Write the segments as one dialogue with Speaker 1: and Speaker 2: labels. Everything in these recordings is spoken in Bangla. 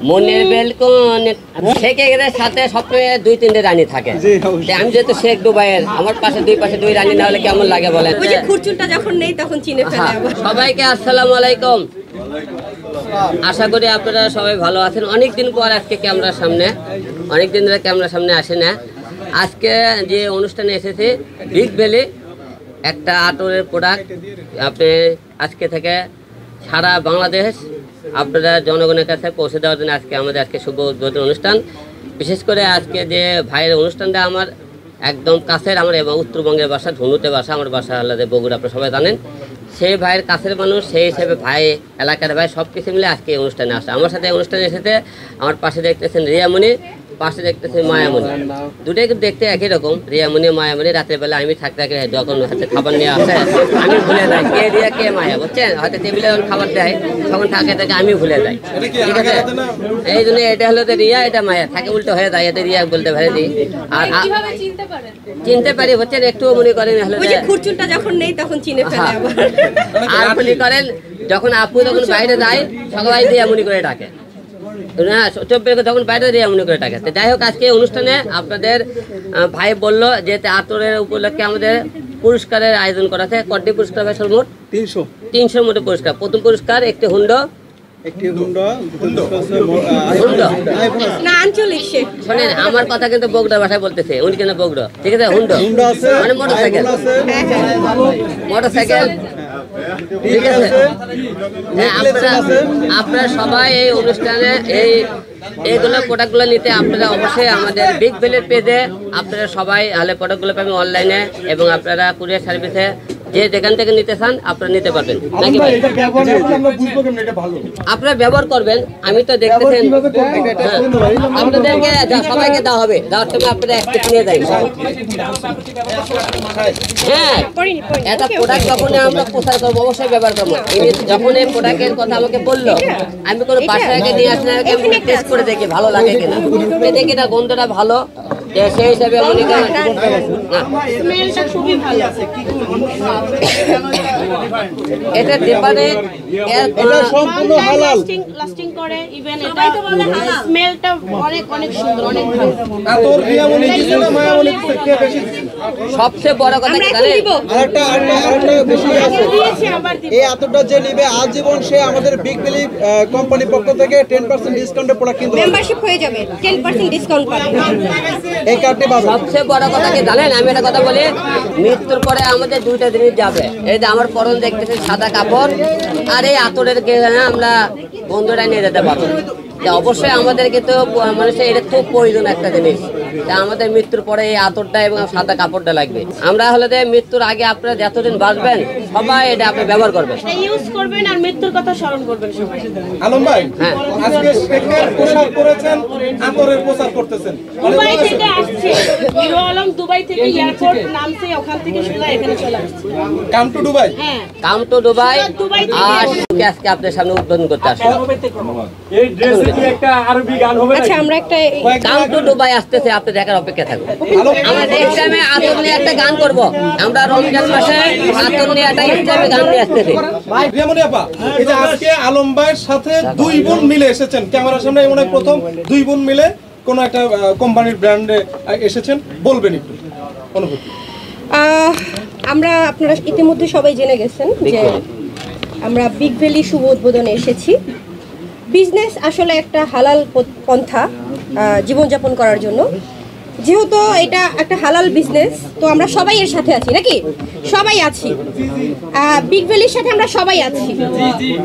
Speaker 1: মনের বেলকন শেখে গেলে সাথে সবসময় 2-3টে রানী থাকে। আমি যেহেতু শেখ দুবাইয়ের, আমার পাশে দুই পাশে 2 রানী না হলে কেমন লাগে বলেন?
Speaker 2: খুরচুরটা যখন নেই তখন চিনে ফেলে।
Speaker 1: সবাইকে আসসালামু আলাইকুম। আশা করি আপনারা সবাই ভালো আছেন। অনেকদিন পর আজকে ক্যামেরার সামনে, অনেকদিন ধরে ক্যামেরার সামনে আসে না। আজকে যে অনুষ্ঠানে এসেছি বিগ ভ্যালি একটা আতরের প্রোডাক্ট, আপনি আজকে থেকে সারা বাংলাদেশ আপনারা জনগণের কাছে পৌঁছে দেওয়ার জন্য আজকে শুভ উদ্বোধন অনুষ্ঠান। বিশেষ করে আজকে যে ভাইয়ের অনুষ্ঠানটা আমার একদম কাছের, আমার এবং উত্তরবঙ্গের বাসা, ধনুতে বাসা, আমার বাসা আলাদা বগুড়া, আপনারা সবাই জানেন। সেই ভাইয়ের কাছের মানুষ, সেই হিসেবে ভাই, এলাকার ভাই, সব কিছু মিলে আজকে এই অনুষ্ঠানে আসা। আমার সাথে অনুষ্ঠানে এসেছে আমার পাশে দেখতেছেন রিয়ামণি, পাশে দেখতেছেন মায়ামণি। দুটোই কিন্তু দেখতে একই রকম, রিয়ামণি মায়ামণি। রাতের বেলা আমি থাকতে যখন হাতে খাবার নিয়ে আসে আমি ভুলে যাই কে রিয়া কে মায়া, বুঝছেন? হয়তো টেবিলে যখন খাবার দেয় তখন থাকে আমি ভুলে যাই, ঠিক আছে? এই জন্য এটা হলো তো রিয়া, এটা মায়া, থাকে উল্টো হয়ে যায়, এতে রিয়া বলতে পারে দিই। আর চিনতে পারি, বুঝছেন? একটু মনে করেন হলো
Speaker 2: খুরচুরটা যখন নেই তখন চিনে ফেলে।
Speaker 1: আর মনে করেন যখন আপু যখন বাইরে যায় সবাই রিয়ামণি করে ডাকে, না যখন বাইরে রিয়ামণি করে ডাকে। যাই হোক, আজকে অনুষ্ঠানে আপনাদের ভাই বললো যে আতরের উপলক্ষে আমাদের পুরস্কারের আয়োজন করা আছে। কটি পুরস্কার ভাই? সর্বমোট 300 মোটে পুরস্কার। প্রথম পুরস্কার একটি হুন্ডো, শোনেন আমার কথা কিন্তু বগুড়া ভাষায় বলতেছে, উনি কিন্তু বগুড়া, ঠিক আছে? হুন্ডো মানে মোটরসাইকেল, মোটরসাইকেল, ঠিক আছে? আপনারা সবাই এই অনুষ্ঠানে এইগুলো প্রোডাক্টগুলো নিতে আপনারা অবশ্যই আমাদের বিগ ভ্যালির পেজে আপনারা সবাই হলে প্রোডাক্টগুলো পাবেন অনলাইনে, এবং আপনারা কুরিয়ার সার্ভিসে যে যেখান থেকে নিতে চান আপনারা নিতে পারবেন। নাকি ভাই? আপনারা ব্যবহার করবেন। আমি তো দেখতেছেন আপনাদেরকে সবাইকে দেওয়া হবে, দেওয়ার সময় আপনারা একটা নিয়ে দেয়। হ্যাঁ, একটা প্রোডাক্ট যখন আমরা প্রচার করবো অবশ্যই ব্যবহার করবো। যখন এই প্রোডাক্টের কথা আমাকে বললো, আমি কোনো বাসায় নিয়ে আসলে টেস্ট করে দেখি ভালো লাগে কিনা, দেখি না গন্ধটা ভালো, সেই হিসাবে মনে করেন এটা ডিফারেন্ট, এটা সম্পূর্ণ হালাল, লাস্টিং করে। ইভেন এটা স্মেলটা অনেক অনেক সুন্দর, অনেক ভালো। আতর রিয়ামণি দিছে না মায়ামণি থেকে বেশি? সবচেয়ে বড় কথা কি জানেন? আরেকটা বেশি আছে, এই আতরটা যে নিবে আজীবন সে আমাদের বিগ ভ্যালি কোম্পানি পক্ষ থেকে 10% ডিসকাউন্টে প্রোডাক্ট কিনতে পারবে, মেম্বারশিপ হয়ে যাবে, 10% ডিসকাউন্ট পাবে। এই কার্ডটি পাবে। সবচেয়ে বড় কথা কি জানেন? আমি একটা কথা বলি, মৃত্যুর পরে আমাদের 2টা জিনিস যাবে। এই যে আমার পরন দেখতেছেন সাদা কাপড়, আর এই আতরের আমরা বন্ধুরা নিয়ে যেতে পারবো। অবশ্যই আমাদেরকে তো মানুষের এটা খুব প্রয়োজন একটা জিনিস, আমাদের মৃত্যুর পরে এই আতরটা এবং সাদা কাপড়টা লাগবে। আমরা হলে মৃত্যুর আগে আপনারা যতদিন বাঁচবেন সবাই এটা আপনি ব্যবহার করবেন, ইউজ করবেন, আর মৃত্যুর কথা স্মরণ করবেন সবাই। আলম ভাই, হ্যাঁ, আজকে শেখের প্রচার করেছেন, আতরের প্রচার করতেছেন। দুবাই থেকে আসছে হিরো আলম, দুবাই থেকে এয়ারপোর্ট নামছে, ওখান থেকে সোজা এখানে চলে আসছে। কাম টু দুবাই, হ্যাঁ, কাম টু দুবাই। আর আজকে আপনাদের সামনে উদ্বোধন করতে আসছে। এই ড্রেস একটা আরবি গান হবে। আচ্ছা, আমরা একটা কাম টু দুবাই আসতেছে, আপনি দেখার অপেক্ষা থাকবেন। আমরা নেক্সট টাইমে আতর নিয়ে একটা গান করব। আমরা রমজান মাসে আতর নিয়ে একটা ইসলামী গান নিয়ে আসতেছি।
Speaker 3: রিয়ামণি আপা, এই যে আজকে আলম ভাইয়ের সাথে 2 বোন মিলে এসেছেন ক্যামেরার সামনে, মনে হয় প্রথম 2 বোন মিলে কোন একটা কোম্পানির ব্র্যান্ডে এসেছেন, বলবেন একটু অনুভূতি?
Speaker 2: আমরা, আপনারা ইতিমধ্যে সবাই জেনে গেছেন যে আমরা বিগ ভ্যালি শুভ উদ্বোধনে এসেছি। বিজনেস আসলে একটা হালাল পন্থা জীবনযাপন করার জন্য। যেহেতু এটা একটা হালাল বিজনেস, তো আমরা সবাই এর সাথে আছি, নাকি? সবাই আছি, বিগ ভ্যালির সাথে আমরা সবাই আছি।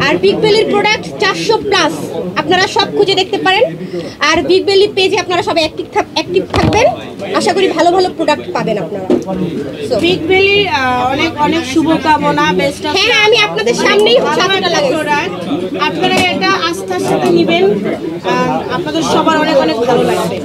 Speaker 2: আর বিগ ভ্যালির প্রোডাক্ট 400+ আপনারা সব খুঁজে দেখতে পারেন। আর বিগ ভ্যালি পেজে আপনারা সবাই অ্যাক্টিভ থাকবেন, আশা করি ভালো ভালো প্রোডাক্ট পাবেন আপনারা।
Speaker 4: বিগ ভ্যালি অনেক অনেক শুভকামনা, বেস্ট অফ।
Speaker 2: হ্যাঁ, আমি আপনাদের সামনেই
Speaker 4: আপনারা এটা আস্থার সাথে নেবেন, আপনাদের সবার অনেক অনেক ভালো লাগবে।